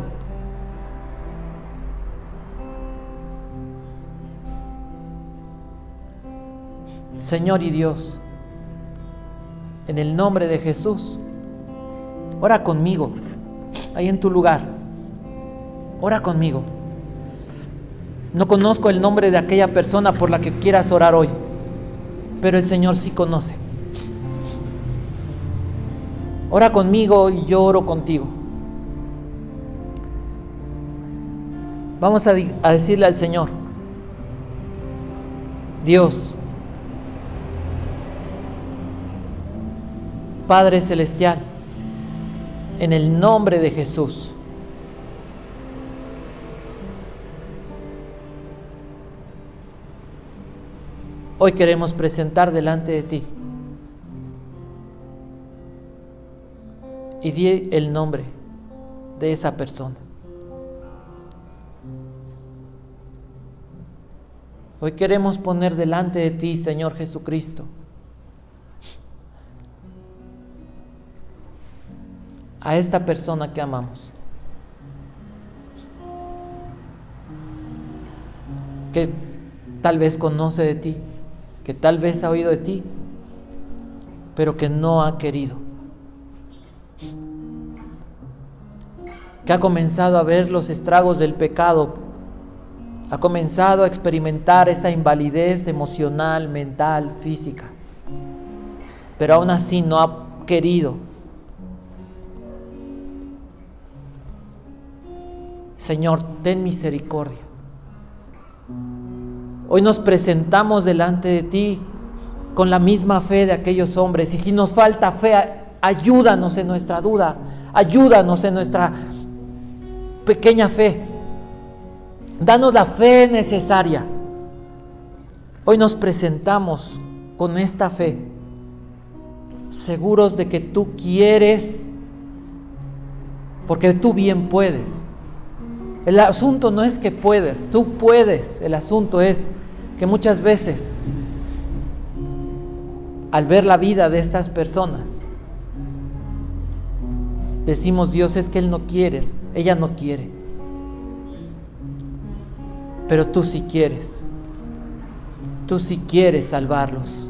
Señor y Dios, en el nombre de Jesús, ora conmigo, ahí en tu lugar. Ora conmigo. No conozco el nombre de aquella persona por la que quieras orar hoy, pero el Señor sí conoce. Ora conmigo y yo oro contigo. Vamos a decirle al Señor: Dios, Padre Celestial, en el nombre de Jesús. Hoy queremos presentar delante de ti y di el nombre de esa persona. Hoy queremos poner delante de ti, Señor Jesucristo, a esta persona que amamos, que tal vez conoce de ti, que tal vez ha oído de ti, pero que no ha querido, que ha comenzado a ver los estragos del pecado, ha comenzado a experimentar esa invalidez emocional, mental, física, pero aún así no ha querido. Señor, ten misericordia. Hoy nos presentamos delante de ti con la misma fe de aquellos hombres, y si nos falta fe, ayúdanos en nuestra duda, ayúdanos en nuestra pequeña fe, danos la fe necesaria. Hoy nos presentamos con esta fe, seguros de que tú quieres, porque tú bien puedes. El asunto no es que puedes, tú puedes. El asunto es que muchas veces, al ver la vida de estas personas, decimos: Dios, es que Él no quiere, ella no quiere. Pero tú sí quieres. Tú sí quieres salvarlos.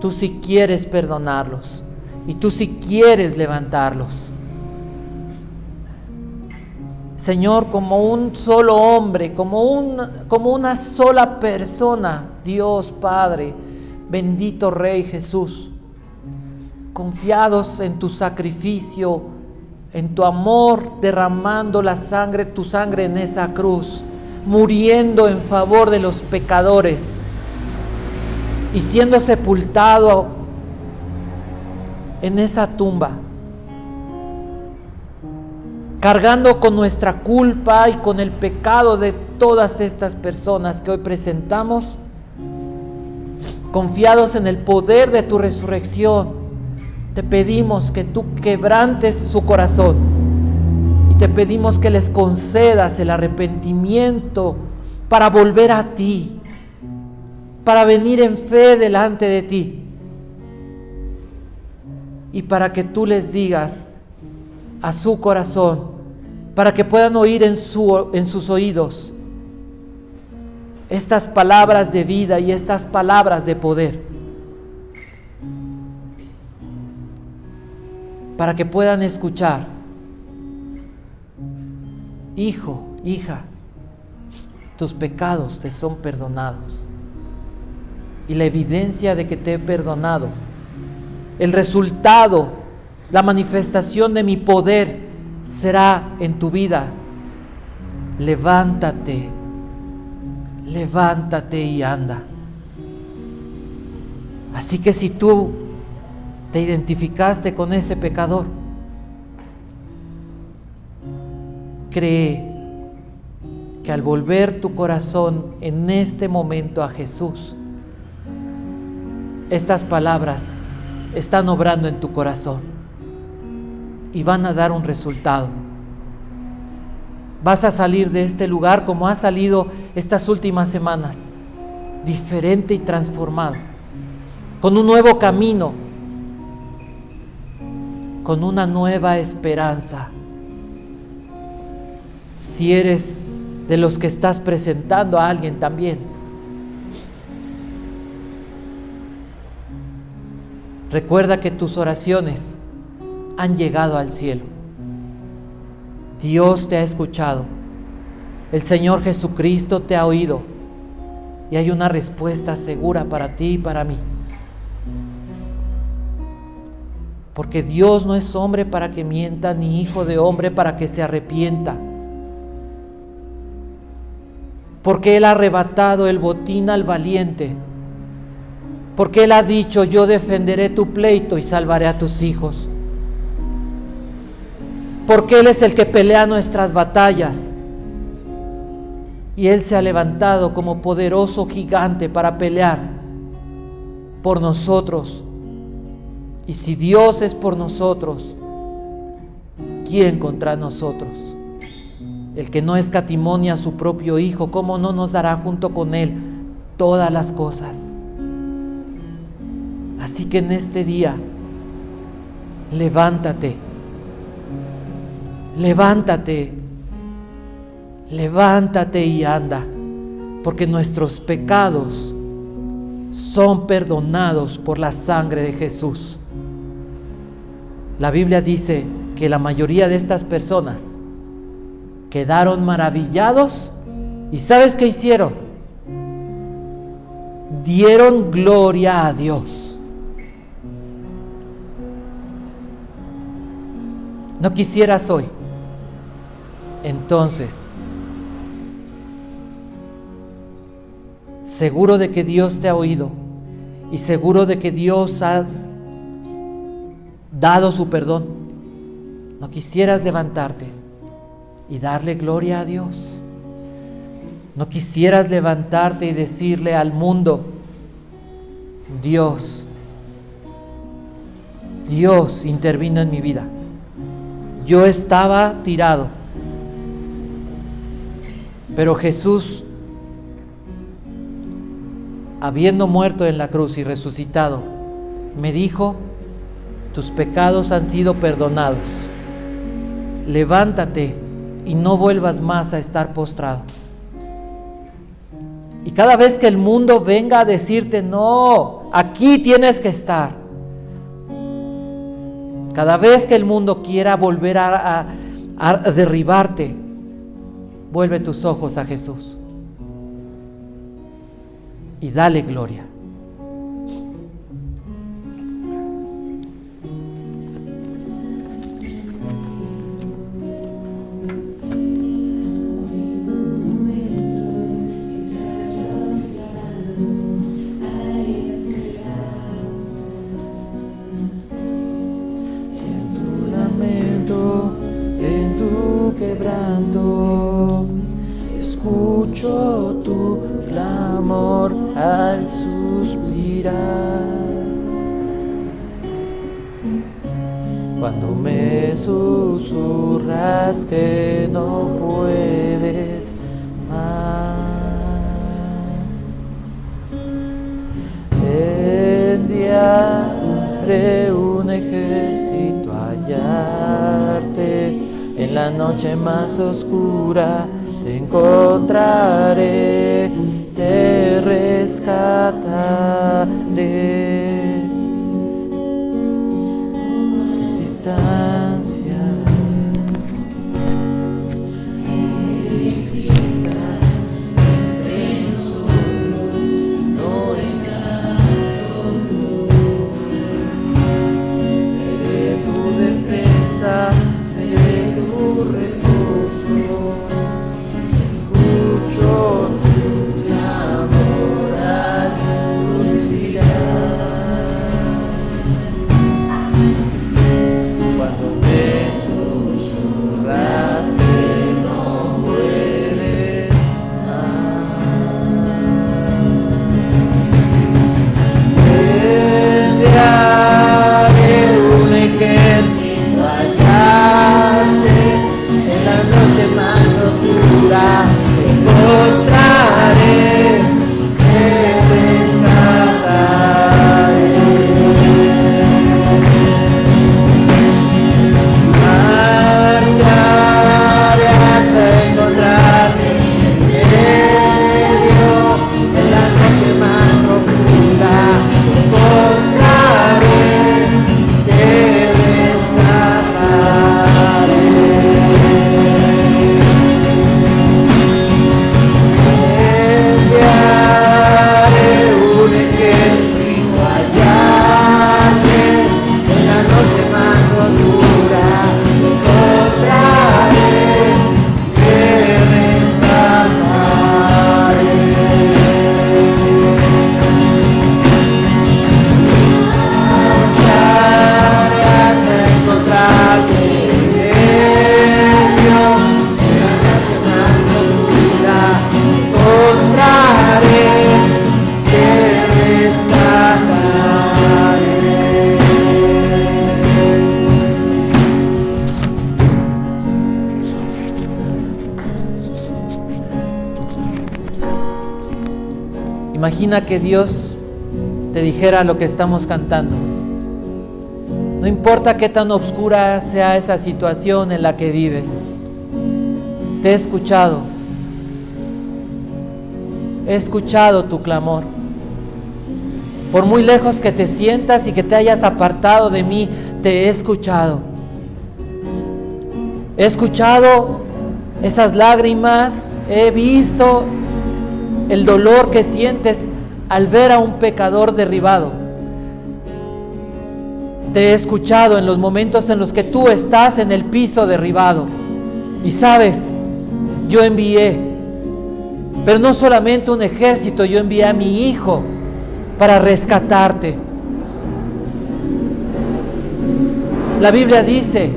Tú sí quieres perdonarlos. Y tú sí quieres levantarlos. Señor, como un solo hombre, como una sola persona, Dios Padre, bendito Rey Jesús, confiados en tu sacrificio, en tu amor, derramando tu sangre en esa cruz, muriendo en favor de los pecadores y siendo sepultado en esa tumba, cargando con nuestra culpa y con el pecado de todas estas personas que hoy presentamos, confiados en el poder de tu resurrección. Te pedimos que tú quebrantes su corazón y te pedimos que les concedas el arrepentimiento para volver a ti, para venir en fe delante de ti y para que tú les digas a su corazón, para que puedan oír en sus oídos estas palabras de vida y estas palabras de poder, para que puedan escuchar: hijo, hija, tus pecados te son perdonados. Y la evidencia de que te he perdonado, el resultado, la manifestación de mi poder será en tu vida: levántate, levántate y anda. Así que si tú te identificaste con ese pecador, cree que al volver tu corazón en este momento a Jesús, estas palabras están obrando en tu corazón y van a dar un resultado. Vas a salir de este lugar como has salido estas últimas semanas, diferente y transformado, con un nuevo camino, con una nueva esperanza. Si eres de los que estás presentando a alguien también, recuerda que tus oraciones han llegado al cielo. Dios te ha escuchado. El Señor Jesucristo te ha oído. Y hay una respuesta segura para ti y para mí. Porque Dios no es hombre para que mienta, ni hijo de hombre para que se arrepienta. Porque Él ha arrebatado el botín al valiente. Porque Él ha dicho: yo defenderé tu pleito y salvaré a tus hijos. Porque Él es el que pelea nuestras batallas. Y Él se ha levantado como poderoso gigante para pelear por nosotros. Y si Dios es por nosotros, ¿quién contra nosotros? El que no escatimó a su propio Hijo, ¿cómo no nos dará junto con Él todas las cosas? Así que en este día, levántate, levántate, levántate y anda, porque nuestros pecados son perdonados por la sangre de Jesús. La Biblia dice que la mayoría de estas personas quedaron maravillados y ¿sabes qué hicieron? Dieron gloria a Dios. ¿No quisieras hoy? Entonces, seguro de que Dios te ha oído y seguro de que Dios ha dado su perdón, ¿no quisieras levantarte y darle gloria a Dios? ¿No quisieras levantarte y decirle al mundo: Dios intervino en mi vida? Yo estaba tirado, pero Jesús, habiendo muerto en la cruz y resucitado, me dijo: tus pecados han sido perdonados. Levántate y no vuelvas más a estar postrado. Y cada vez que el mundo venga a decirte: no, aquí tienes que estar. Cada vez que el mundo quiera volver a derribarte, vuelve tus ojos a Jesús y dale gloria. Escucho tu clamor al suspirar. Cuando me susurras que no puedes más, enviaré un ejército a hallarte. En la noche más oscura te encontraré, te rescataré. Distancia exista entre nosotros, no estás solo. Seré tu defensa, seré tu refugio. Escucho tu clamor al suspirar. Imagina que Dios te dijera lo que estamos cantando. No importa qué tan oscura sea esa situación en la que vives, te he escuchado tu clamor. Por muy lejos que te sientas y que te hayas apartado de mí, te he escuchado. He escuchado esas lágrimas, he visto el dolor que sientes al ver a un pecador derribado. Te he escuchado en los momentos en los que tú estás en el piso derribado. Y sabes, yo envié, pero no solamente un ejército, yo envié a mi Hijo para rescatarte. La Biblia dice,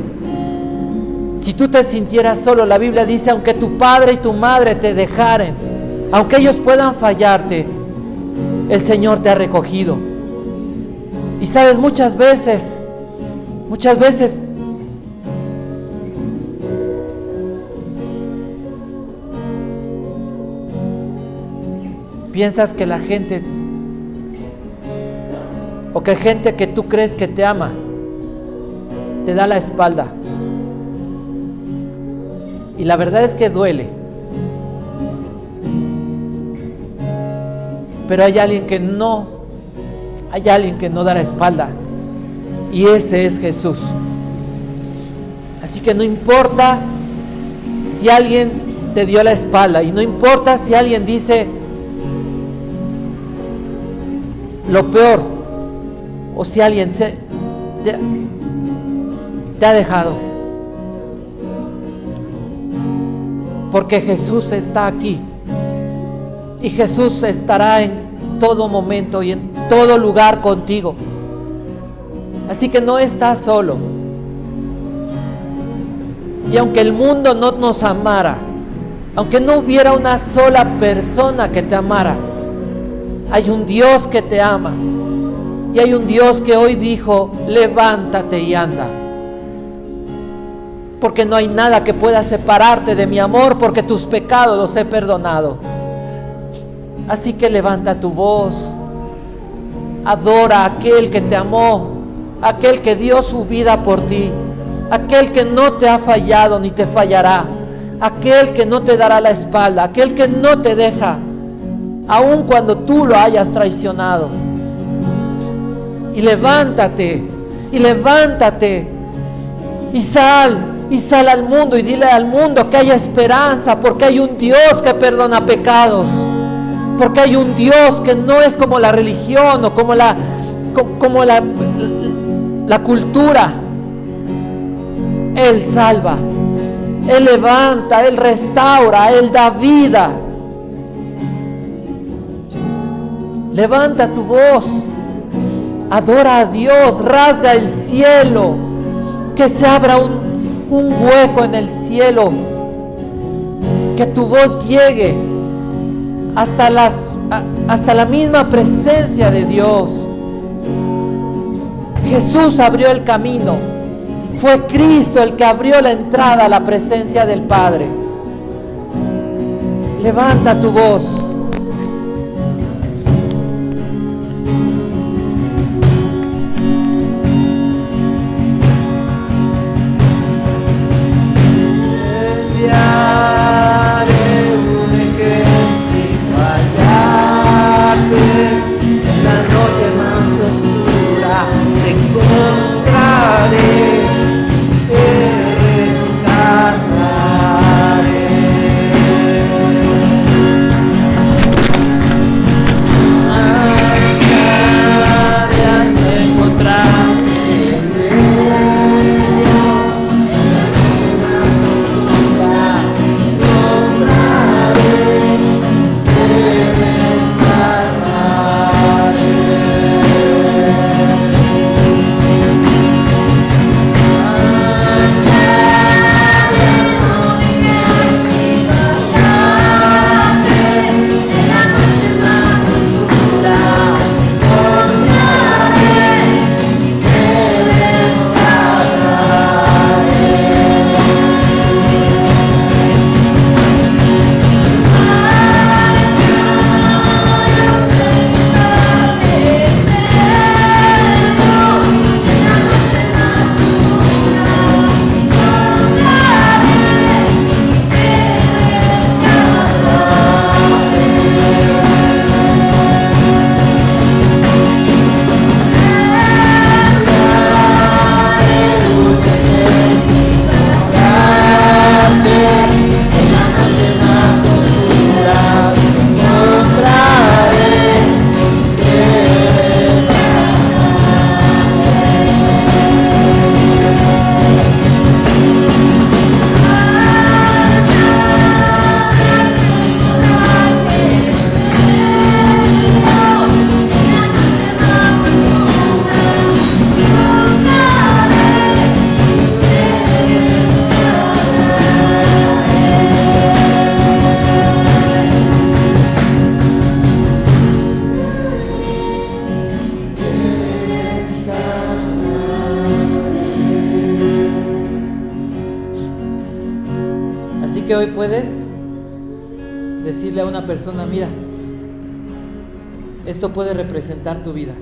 si tú te sintieras solo, la Biblia dice, aunque tu padre y tu madre te dejaren, aunque ellos puedan fallarte, el Señor te ha recogido. Y sabes, muchas veces, piensas que la gente, o que gente que tú crees que te ama, te da la espalda. Y la verdad es que duele. Pero hay alguien que no da la espalda. Y ese es Jesús. Así que no importa si alguien te dio la espalda. Y no importa si alguien dice lo peor. O si alguien te ha dejado. Porque Jesús está aquí. Y Jesús estará en todo momento y en todo lugar contigo. Así que no estás solo. Y aunque el mundo no nos amara, aunque no hubiera una sola persona que te amara, hay un Dios que te ama. Y hay un Dios que hoy dijo, levántate y anda. Porque no hay nada que pueda separarte de mi amor, porque tus pecados los he perdonado. Así que levanta tu voz, adora a aquel que te amó, aquel que dio su vida por ti, aquel que no te ha fallado ni te fallará, aquel que no te dará la espalda, aquel que no te deja, aun cuando tú lo hayas traicionado. Y levántate, y sal al mundo y dile al mundo que hay esperanza, porque hay un Dios que perdona pecados. Porque hay un Dios que no es como la religión o como la cultura. Él salva, Él levanta, Él restaura, Él da vida. Levanta tu voz, adora a Dios, rasga el cielo, que se abra un hueco en el cielo, que tu voz llegue hasta la misma presencia de Dios. Jesús abrió el camino. Fue Cristo el que abrió la entrada a la presencia del Padre. Levanta tu voz. que hoy puedes decirle a una persona, mira, esto puede representar tu vida,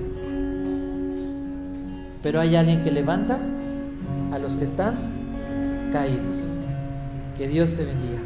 pero hay alguien que levanta a los que están caídos. Que Dios te bendiga.